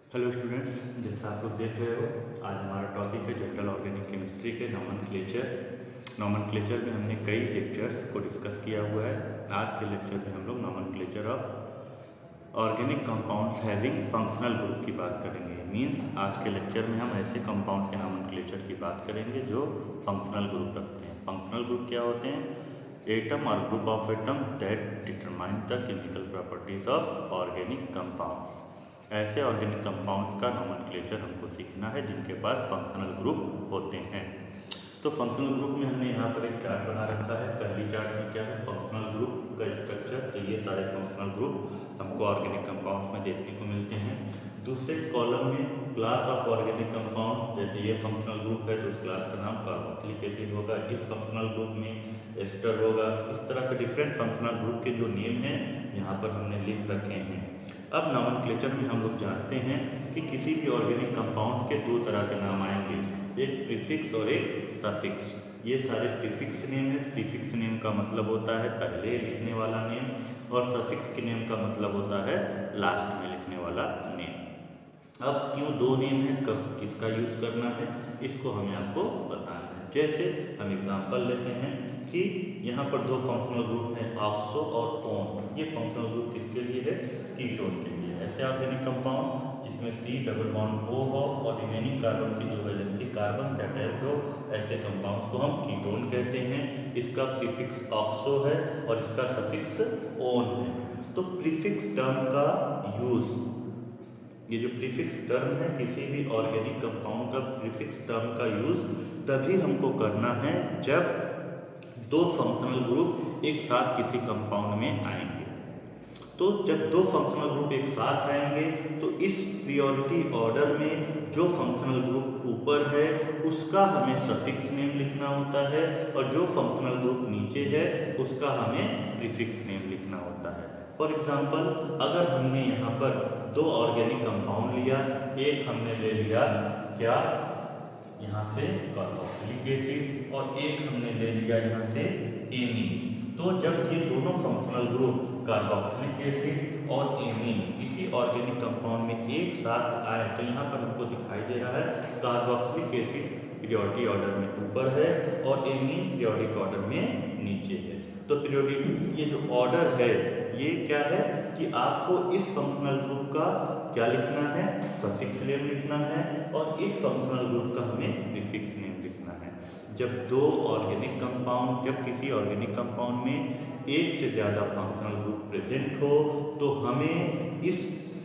Hello students, जैसा आप लोग देख रहे हो, आज हमारा टॉपिक है जनरल ऑर्गेनिक केमिस्ट्री के नॉमनक्लेचर में हमने कई लेक्चर्स को डिस्कस किया हुआ है। आज के लेक्चर में हम लोग nomenclature of organic compounds having functional group की बात करेंगे। मींस आज के लेक्चर में हम ऐसे कंपाउंड्स के नॉमनक्लेचर की बात करेंगे जो फंक्शनल ग्रुप रखते हैं। फंक्शनल ग्रुप क्या होते हैं? एटम और group of atom that determine the chemical properties of organic compounds. ऐसे ऑर्गेनिक कंपाउंड्स का नॉमनक्लेचर हमको सीखना है जिनके पास फंक्शनल ग्रुप होते हैं। तो फंक्शनल ग्रुप में हमने यहाँ पर एक चार्ट बना रखा है। पहली चार्ट में क्या है? फंक्शनल ग्रुप का स्ट्रक्चर। तो ये सारे फंक्शनल ग्रुप हमको ऑर्गेनिक कंपाउंड्स में देखने को मिलते हैं। दूसरे कॉलम में क्लास ऑफ ऑर्गेनिक कंपाउंड, जैसे ये फंक्शनल ग्रुप है तो उस क्लास का नाम कार्बोक्सिलिक एसिड होगा। इस फंक्शनल ग्रुप में एस्टर होगा। इस तरह से डिफरेंट फंक्शनल ग्रुप के जो नेम हैं यहाँ पर हमने लिख रखे हैं। अब नॉमनक्लेचर में हम लोग जानते हैं कि किसी भी ऑर्गेनिक कंपाउंड के दो तरह के नाम आएंगे, एक प्रीफिक्स और एक सफिक्स। ये सारे प्रीफिक्स नेम है। प्रीफिक्स नेम का मतलब होता है पहले लिखने वाला नेम, और सफिक्स के नेम का मतलब होता है लास्ट में लिखने वाला नेम। अब क्यों दो नेम है, कब किसका यूज करना है, इसको हमें आपको बताना है। जैसे हम एग्जांपल लेते हैं कि यहाँ पर दो फंक्शनल ग्रुप हैं, ऑक्सो और ओन। ये फंक्शनल ग्रुप किसके लिए है? कीटोन के लिए। ऐसे ऑर्गेनिक कंपाउंड जिसमें C डबल बॉन्ड O हो और रिमेनिंग कार्बन की जो वैलेंसी कार्बन से अटैच्ड हो, ऐसे कंपाउंड को हम कीटोन कहते हैं। इसका प्रीफिक्स ऑक्सो है और इसका सफिक्स ओन है। तो प्रीफिक्स टर्म का यूज, ये जो प्रीफिक्स टर्म है, किसी भी ऑर्गेनिक कंपाउंड का प्रीफिक्स टर्म का यूज तभी हमको करना है जब दो फंक्शनल ग्रुप एक साथ किसी कंपाउंड में आएंगे। तो जब दो फंक्शनल ग्रुप एक साथ आएंगे तो इस प्रियोरिटी ऑर्डर में जो फंक्शनल ग्रुप ऊपर है उसका हमें सफिक्स नेम लिखना होता है, और जो फंक्शनल ग्रुप नीचे है उसका हमें प्रीफिक्स नेम लिखना होता है। फॉर एग्जाम्पल, अगर हमने यहाँ पर दो ऑर्गेनिक कंपाउंड लिया, एक हमने ले लिया क्या, यहाँ से कार्बोक्सिलिक एसिड, और एक हमने ले लिया यहाँ से एमीन। तो जब ये दोनों फंक्शनल ग्रुप कार्बोक्सिलिक एसिड और एमीन किसी ऑर्गेनिक कंपाउंड में एक साथ आए, तो यहाँ पर हमको दिखाई दे रहा है कार्बोक्सिलिक एसिड पीरियोडिक ऑर्डर में ऊपर है और एमीन पीरियोडिक ऑर्डर में नीचे है। तो पीरियोडिक ये जो ऑर्डर है ये क्या है कि आपको इस फंक्शनल ग्रुप का क्या लिखना है? सफिक्स नेम लिखना है, और इस फंक्शनल ग्रुप का हमें प्रीफिक्स नेम लिखना है। जब किसी ऑर्गेनिक कंपाउंड में एक से ज़्यादा फंक्शनल ग्रुप प्रेजेंट हो तो हमें इस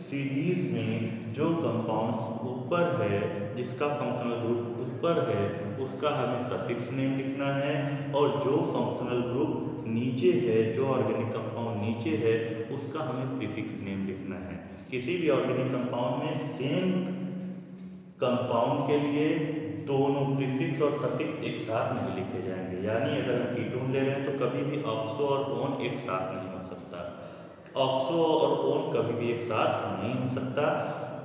सीरीज में जो कंपाउंड ऊपर है, जिसका फंक्शनल ग्रुप ऊपर है, उसका हमें सफिक्स नेम लिखना है, और जो फंक्शनल ग्रुप नीचे है, जो ऑर्गेनिक कंपाउंड नीचे है, उसका हमें प्रीफिक्स नेम लिखना है। किसी भी ऑर्गेनिक कंपाउंड में सेम कंपाउंड के लिए दोनों प्रीफिक्स और सफिक्स एक साथ नहीं लिखे जाएंगे। यानी अगर हम कीटोन ले रहे हैं तो कभी भी ऑक्सो और ओन एक साथ नहीं हो सकता। ऑक्सो और ओन कभी भी एक साथ नहीं हो सकता।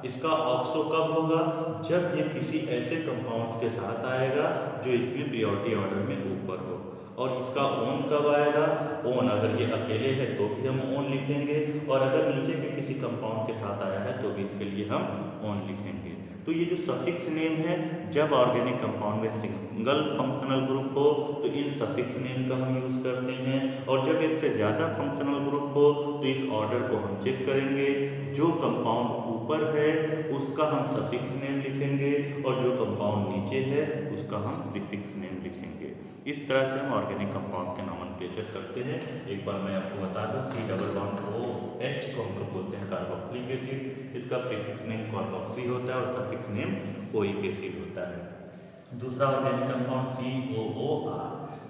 इसका ऑक्सो कब होगा? जब ये किसी ऐसे कंपाउंड के साथ आएगा जो इसमें प्रियोरिटी ऑर्डर में ऊपर हो। और इसका ओन कब आएगा? ओन अगर ये अकेले है तो भी हम ओन लिखेंगे, और अगर नीचे के किसी कंपाउंड के साथ आया है तो भी इसके लिए हम ओन लिखेंगे। तो ये जो सफिक्स नेम है, जब ऑर्गेनिक कंपाउंड में सिंगल फंक्शनल ग्रुप हो तो इन सफिक्स नेम का हम यूज करते हैं, और जब एक से ज़्यादा फंक्शनल ग्रुप हो तो इस ऑर्डर को हम चेक करेंगे। जो कंपाउंड ऊपर है उसका हम सफिक्स नेम लिखेंगे, और जो कंपाउंड नीचे है उसका हम प्रीफिक्स नेम लिखेंगे। इस तरह से हम ऑर्गेनिक कंपाउंड के नॉमेनक्लेचर करते हैं। एक बार मैं आपको बता दूं, C डबल बॉन्ड OH को हम लोग बोलते हैं कार्बोक्सिलिक एसिड। इसका प्रीफिक्स नेम कार्बोक्सी होता है और सफिक्स नेम ओइक एसिड होता है। दूसरा ऑर्गेनिक कंपाउंड COOR,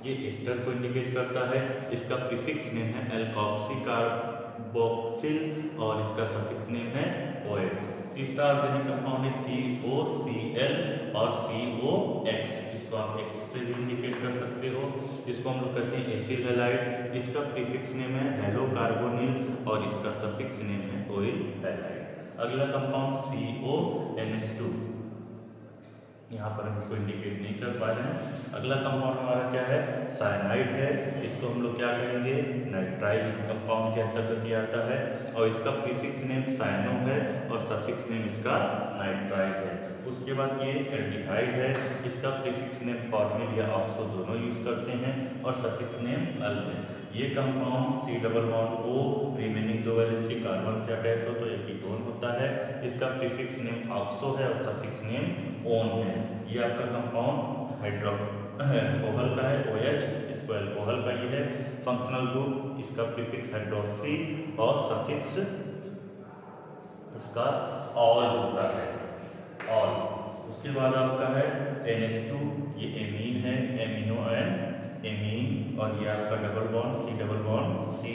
ये एस्टर को इंडिकेट करता है। इसका प्रीफिक्स नेम है एल्कोक्सी कार्बोक्सिल और इसका सफिक्स नेम है OH। तीसरा ऑर्गेनिक कंपाउंड है COCl और COX, इसको आप X से भी इंडिकेट कर सकते हो। इसको हम लोग कहते हैं एसिल हैलाइड। इसका प्रीफिक्स नेम है हेलो कार्बोनिल और इसका सफिक्स नेम है ऑयल हैलाइड। अगला कंपाउंड CONH2, यहाँ पर हम इसको इंडिकेट नहीं कर पा रहे हैं। अगला कंपाउंड हमारा क्या है? साइनाइड है। इसको हम लोग क्या कहेंगे? नाइट्राइल इस कंपाउंड के अंतर्गत आता है, और इसका प्रीफिक्स नेम साइनो है और सफिक्स नेम इसका नाइट्राइल है। उसके बाद ये एल्डिहाइड है, इसका प्रीफिक्स नेम फॉर्मिल या ऑक्सो दोनों यूज करते हैं और सफिक्स नेम अल है। ये compound C double bond O remaining दो वैलेंसी कार्बन से अटैच हो तो एक कीटोन होता है। इसका प्रीफिक्स नेम ऑक्सो है और सफिक्स नेम ओन है। ये आपका कंपाउंड अल्कोहल का है OH, इसको अल्कोहल का ये है। फंक्शनल ग्रुप इसका प्रीफिक्स हाइड्रोक्सी और सफिक्स इसका ऑल होता है, ऑल। उसके बाद आपका है NH2, ये एमीन है, एमिनो एंड एमीन, और ये आपका double bond C double bond C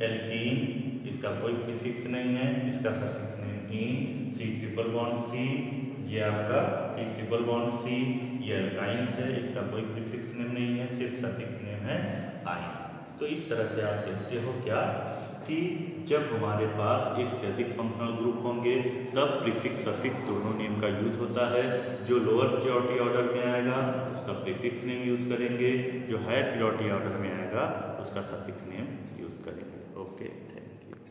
alkene, इसका कोई प्रीफिक्स नहीं है, इसका suffix name in. C triple bond C, ये आपका C ट्रिपल बॉन्ड C, ये अल्काइंस है, इसका कोई प्रीफिक्स नेम नहीं है, सिर्फ सफिक्स नेम है आइन। तो इस तरह से आप देखते हो क्या कि जब हमारे पास एक से अधिक फंक्शनल ग्रुप होंगे तब प्रीफिक्स सफिक्स दोनों नेम का यूज होता है। जो लोअर प्रायोरिटी ऑर्डर में आएगा उसका प्रीफिक्स नेम यूज करेंगे, जो हायर प्रायोरिटी ऑर्डर में आएगा उसका सफिक्स नेम यूज करेंगे। Okay, thank you.